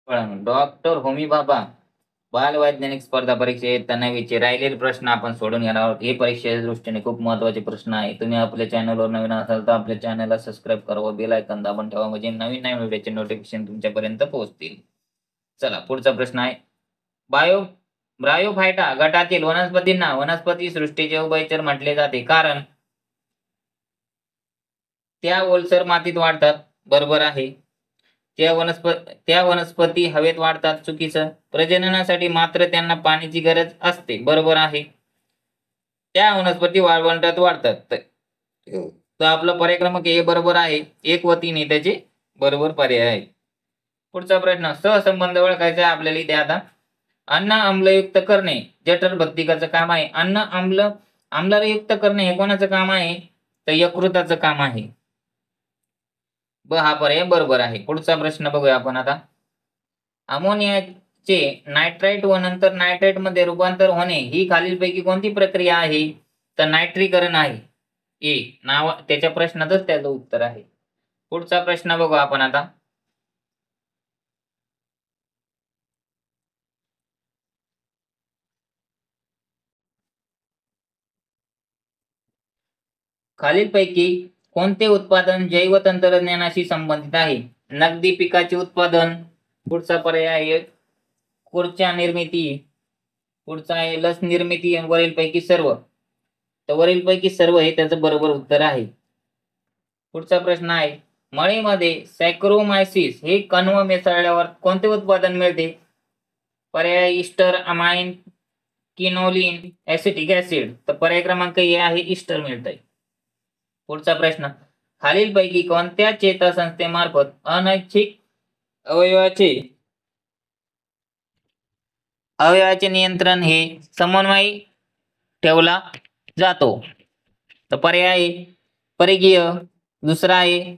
Doctor Homi Bhabha बाल वैज्ञानिक स्पर्धा परीक्षेत नवीचे राहिलेले प्रश्न आपण सोडून घेणार आहोत. हे परीक्षेच्या दृष्टीने खूप महत्त्वाचे प्रश्न आहे. तुम्ही आपल्या चॅनलवर नवीन असाल तर आपल्या चॅनलला सबस्क्राईब करा व बेल आयकॉन दाबून ठेवा, म्हणजे नवीन नवीन व्हिडिओचे नोटिफिकेशन तुमच्यापर्यंत पोहोचतील. चला पुढचा प्रश्न आहे. ब्रायोफायटा गटातील वनस्पतींना वनस्पती सृष्टीचे उभयचर म्हटले जाते, कारण त्या ओलसर मातीत वाढतात. बरोबर आहे. त्या वनस्पती हवेत वाढतात. चुकीचं. प्रजननासाठी मात्र त्यांना पाण्याची गरज असते. बरोबर आहे. त्या वनस्पती वाळवंटात वाढतात. तर आपला पर्याय क्रमांक ए बरोबर आहे. 1 व 3 हे त्याचे बरोबर पर्याय आहे. पुढचा प्रश्न, सहसंबंध ओळखायचा आपल्याला इथे आता. अन्न आम्लयुक्त करणे जठर भक्तिकाचं काम आहे. अन्न आम्लयुक्त करणे हे कोणाचं काम आहे? तर यकृताचं काम आहे. ब हा पर्याय बरोबर आहे. पुढचा प्रश्न बघूया आपण आता. अमोनियाचे नायट्राइट व नंतर नायट्रेट मध्ये रूपांतर होणे ही खालीलपैकी कोणती प्रक्रिया आहे? तर नायट्रीकरण आहे. त्याच्या प्रश्नातच त्याचं उत्तर आहे. पुढचा प्रश्न बघू आपण आता. खालीलपैकी कोणते उत्पादन जैव तंत्रज्ञानाशी संबंधित आहे? नगदी पिकाचे उत्पादन. पुढचा पर्याय आहे खुर्च्या निर्मिती. पुढचा आहे लस निर्मिती. वरीलपैकी सर्व. तर वरीलपैकी सर्व हे त्याचं बरोबर उत्तर आहे. पुढचा प्रश्न आहे, मळीमध्ये सॅक्रोमायसिस हे कण्व मिसळल्यावर कोणते उत्पादन मिळते? पर्याय इस्टर, अमाइन, किनोलिन, ऍसिटिक ऍसिड. तर पर्याय क्रमांक ए आहे इस्टर मिळतंय. पुढचा प्रश्न, खालीलपैकी कोणत्या चेतासंस्थेमार्फत अनैच्छिक अवयवाचे नियंत्रण हे समन्वय ठेवला जातो? तर पर्याय परिघीय, दुसरा आहे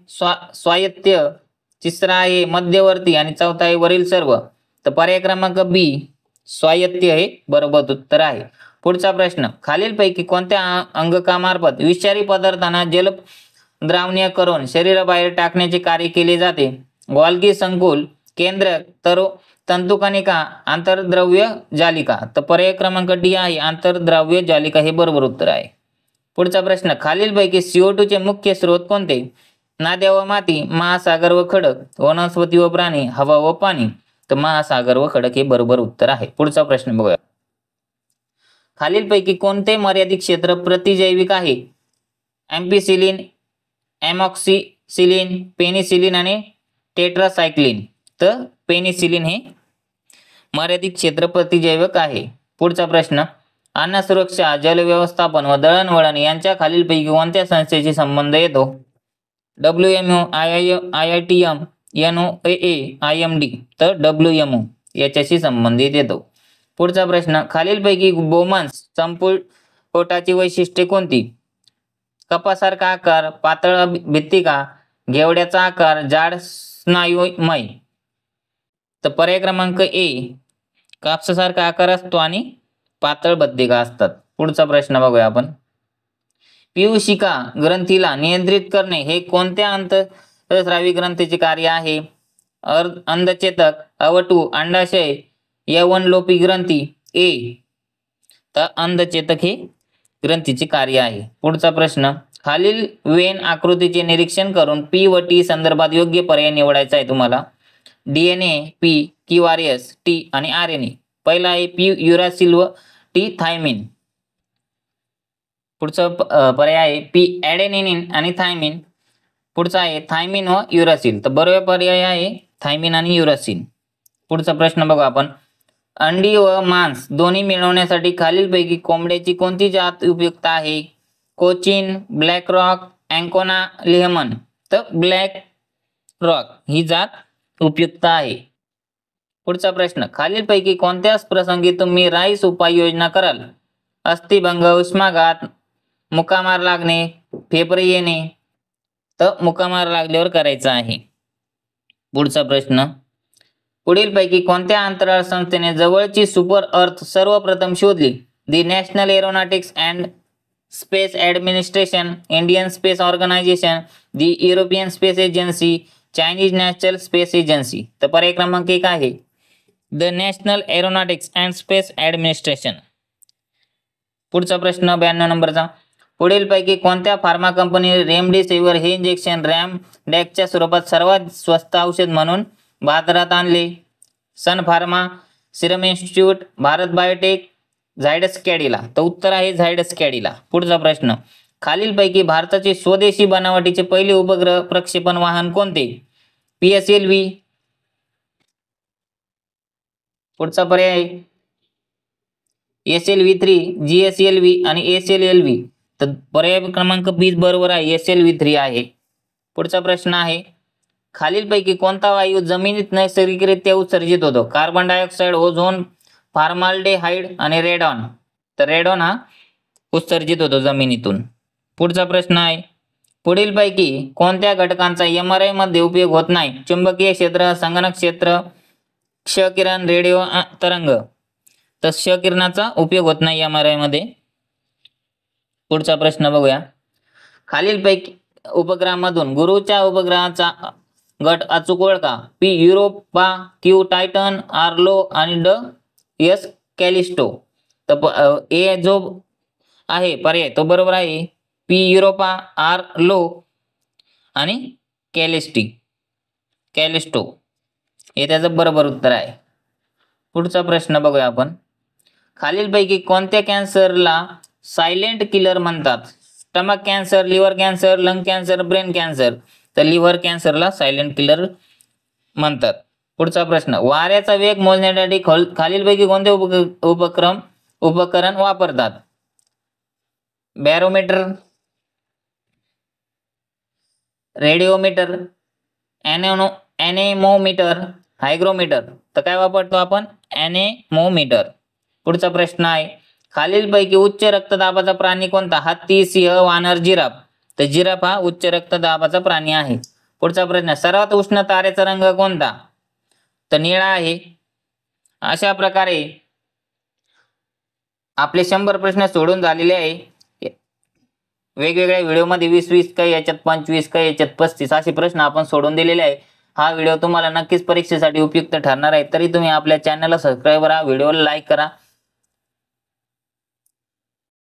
स्वायत्त, तिसरा आहे मध्यवर्ती आणि चौथा आहे वरील सर्व. तर पर्याय क्रमांक बी स्वायत्त हे बरोबर उत्तर आहे. पुढचा प्रश्न, खालीलपैकी कोणत्या अंगकामार्फत विषारी पदार्थांना जलद्रावणीय करून शरीराबाहेर टाकण्याचे कार्य केले जाते? गोल्गी संकुल, केंद्रक, तंतुकणिका, आंतरद्रव्य जालिका. तर पर्याय क्रमांक डी आहे आंतरद्रव्य जालिका हे बरोबर उत्तर आहे. पुढचा प्रश्न, खालीलपैकी CO2 चे मुख्य स्रोत कोणते? नद्या व माती, महासागर व खडक, वनस्पती व प्राणी, हवा व पाणी. तर महासागर व खडक हे बरोबर उत्तर आहे. पुढचा प्रश्न बघूया. खालीलपैकी कोणते मर्यादित क्षेत्र प्रतिजैविक आहे? एम्पिसिलिन, एमॉक्सिसिलिन, पेनिसिलिन आणि टेट्रासायक्लिन. तर पेनिसिलिन हे मर्यादित क्षेत्र प्रतिजैविक आहे. पुढचा प्रश्न, अन्न सुरक्षा, जल व्यवस्थापन व दळणवळण यांच्या खालीलपैकी कोणत्या संस्थेशी संबंध येतो? WMO, IITM, NOAA, IMD. तर WMO याच्याशी संबंधित येतो. पुढचा प्रश्न, खालीलपैकी बोमन्स संपुटाची वैशिष्ट्ये कोणती? कपासारखा आकार, पातळ भित्तिका, घेवड्याचा आकार, जाड स्नायुमय. तर पर्याय क्रमांक ए कापसासारखा आकार असतो आणि पातळ भित्तिका असतात. पुढचा प्रश्न बघूया आपण. पियूषिका ग्रंथीला नियंत्रित करणे हे कोणत्या अंतःस्रावी ग्रंथीचे कार्य आहे? अंधचेतक, अवटु, अंडाशय, यवनलोपी ग्रंथी. तर अंधचेतक हे ग्रंथीचे कार्य आहे. पुढचा प्रश्न, खालील वेन आकृतीचे निरीक्षण करून पी व टी संदर्भात योग्य पर्याय निवडायचा आहे तुम्हाला. DNA, P, QRS, T आणि RNA. पहिला आहे P युरासिल व T थायमिन. पुढचा पर्याय आहे P ॲडेनिन आणि थायमिन. पुढचा आहे थायमिन व युरासिल. तर बरोबर पर्याय आहे थायमिन आणि युरासिल. पुढचा प्रश्न बघू आपण. अंडी व मांस दोन्ही मिळवण्यासाठी खालीलपैकी कोंबड्याची कोणती जात उपयुक्त आहे? Cochin, black rock, Ancona Leghorn. तर ब्लॅक रॉक ही जात उपयुक्त आहे. पुढचा प्रश्न, खालीलपैकी कोणत्याच प्रसंगी तुम्ही राईस उपाययोजना कराल? अस्थिभंग, उष्माघात, मुकामार लागणे, फेफरे येणे. तर मुकामार लागल्यावर करायचा आहे. पुढचा प्रश्न, पुढीलपैकी कोणत्या अंतराळ संस्थेने जवळची सुपर अर्थ सर्वप्रथम शोधली? The National Aeronautics and Space Administration, Indian Space Organization, the European Space Agency, Chinese National Space Agency. तर पर्याय क्रमांक 1 आहे the National Aeronautics and Space Administration. पुढचा प्रश्न 92 नंबरचा. पुढीलपैकी कोणत्या फार्मा कंपनीने रेमडेसिवीर हे इंजेक्शन रॅमडेक्सच्या स्वरूपात सर्वात स्वस्त औषध म्हणून बाजारात आणले? सन फार्मा, सिरम इन्स्टिट्यूट, भारत बायोटेक, झायडस कॅडिला. तर उत्तर आहे झायडस कॅडिला. पुढचा प्रश्न. खालीलपैकी भारताचे स्वदेशी बनावटीचे पहिले उपग्रह प्रक्षेपण वाहन कोणते? PSLV. पुढचा पर्याय SLV3, GSLV आणि SLLV. तर पर्याय क्रमांक 20 बरोबर आहे, SLV3 आहे. पुढचा प्रश्न आहे खालीलपैकी कोणता वायू जमिनीत नैसर्गिकरित्या उत्सर्जित होतो? कार्बन डायऑक्साईड, ओझोन, फॉर्माल्डेहाइड आणि रेडॉन. तर रेडॉन हा उत्सर्जित होतो जमिनीतून. पुढचा प्रश्न आहे पुढीलपैकी कोणत्या घटकांचा MRI मध्ये उपयोग होत नाही? चुंबकीय क्षेत्र, संगणक क्षेत्र, क्ष किरण, रेडिओ तरंग. तर क्ष किरणाचा उपयोग होत नाही MRI मध्ये. पुढचा प्रश्न बघूया. खालीलपैकी उपग्रहामधून गुरुच्या उपग्रहाचा गट अचूक ओळखा. P Europa, Q Titan, R low आणि S कॅलिस्टो. तर ए जो आहे पर्याय तो बरोबर आहे P युरोपा, R लो आणि कॅलिस्टो हे त्याचं बरोबर उत्तर आहे. पुढचा प्रश्न बघूया आपण. खालीलपैकी कोणत्या कॅन्सरला सायलेंट किलर म्हणतात? Stomach cancer, liver cancer, lung cancer, brain cancer. तर लिव्हर कॅन्सरला सायलेंट किलर म्हणतात. पुढचा प्रश्न. वाऱ्याचा वेग मोजण्यासाठी खालीलपैकी कोणते उपकरण वापरतात? Barometer, radiometer, anemometer, hygrometer. तर काय वापरतो आपण? एनेमोमीटर. पुढचा प्रश्न आहे खालीलपैकी उच्च रक्तदाबाचा प्राणी कोणता? हत्ती, सिंह, वानर, जिराफ. तर जिराफ हा उच्च रक्तदाबाचा प्राणी आहे. पुढचा प्रश्न. सर्वात उष्ण ताऱ्याचा रंग कोणता? तर निळा आहे. अशा प्रकारे आपले 100 प्रश्न सोडून झालेले आहे. वेगवेगळ्या व्हिडिओमध्ये 20-20 काही याच्यात 25 काही याच्यात 35 असे प्रश्न आपण सोडून दिलेले आहे. हा व्हिडिओ तुम्हाला नक्कीच परीक्षेसाठी उपयुक्त ठरणार आहे. तरी तुम्ही आपल्या चॅनलला सबस्क्राईब करा, व्हिडिओला लाईक करा